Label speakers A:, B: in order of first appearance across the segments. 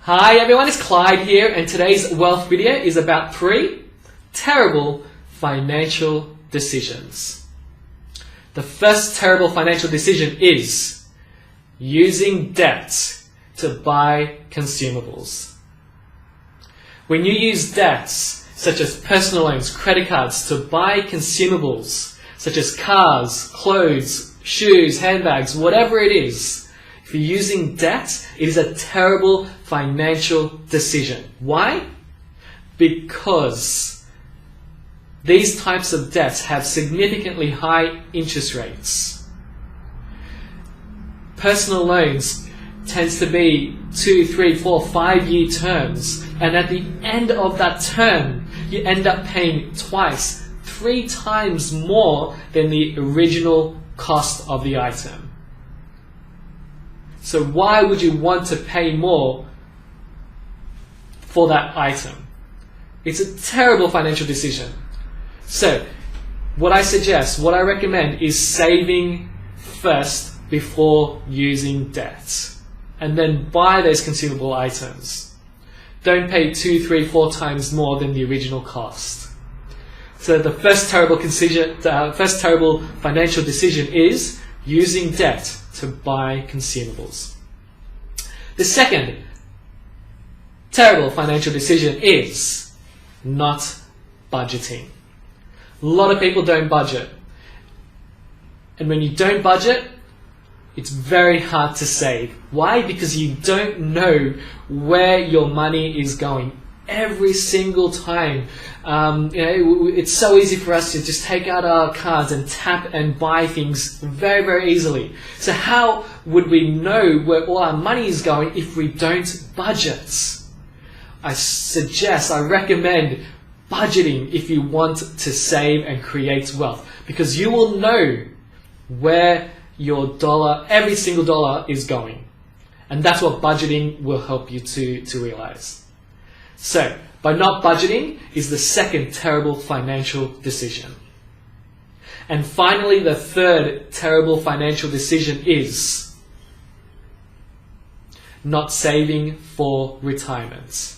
A: Hi everyone, it's Clyde here, and today's wealth video is about 3 terrible financial decisions. The first terrible financial decision is using debt to buy consumables. When you use debts such as personal loans, credit cards to buy consumables such as cars, clothes, shoes, handbags, whatever it is, if you're using debt, it is a terrible financial decision. Why? Because these types of debts have significantly high interest rates. Personal loans tends to be 2, 3, 4, 5-year terms, and at the end of that term, you end up paying twice, 3 times more than the original cost of the item. So why would you want to pay more for that item? It's a terrible financial decision. So what I recommend is saving first before using debt, and then buy those consumable items. Don't pay 2, 3, 4 times more than the original cost. So the first terrible financial decision is using debt to buy consumables. The second terrible financial decision is not budgeting. A lot of people don't budget. And when you don't budget, it's very hard to save. Why? Because you don't know where your money is going. Every single time, it's so easy for us to just take out our cards and tap and buy things very, very easily. So how would we know where all our money is going if we don't budget? I recommend budgeting if you want to save and create wealth, because you will know where your dollar, every single dollar, is going. And that's what budgeting will help you to realize. So, by not budgeting is the second terrible financial decision. And finally, the third terrible financial decision is not saving for retirement.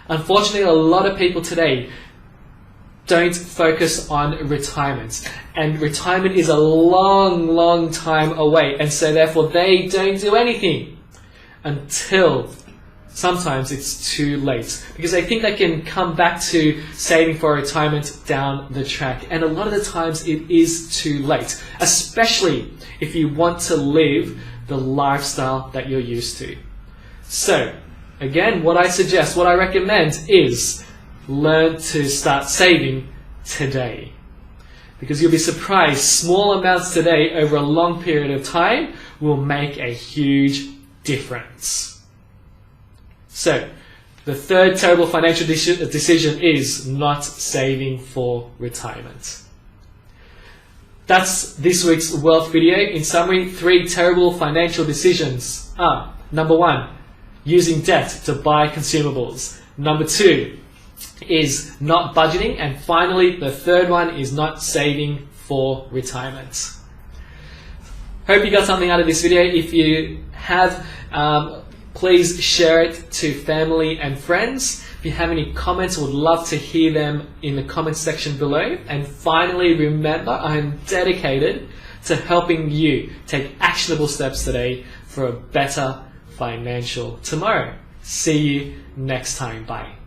A: Unfortunately, a lot of people today don't focus on retirement, and retirement is a long, long time away, and so therefore they don't do anything until sometimes it's too late, because they think they can come back to saving for retirement down the track, and a lot of the times it is too late, especially if you want to live the lifestyle that you're used to. So again, what I recommend is learn to start saving today, because you'll be surprised, small amounts today over a long period of time will make a huge difference. So, the third terrible financial decision is not saving for retirement. That's this week's wealth video. In summary, 3 terrible financial decisions are: number 1, using debt to buy consumables. Number 2 is not budgeting. And finally, the third one is not saving for retirement. Hope you got something out of this video. If you have, please share it to family and friends. If you have any comments, I would love to hear them in the comment section below. And finally, remember, I'm dedicated to helping you take actionable steps today for a better financial tomorrow. See you next time. Bye.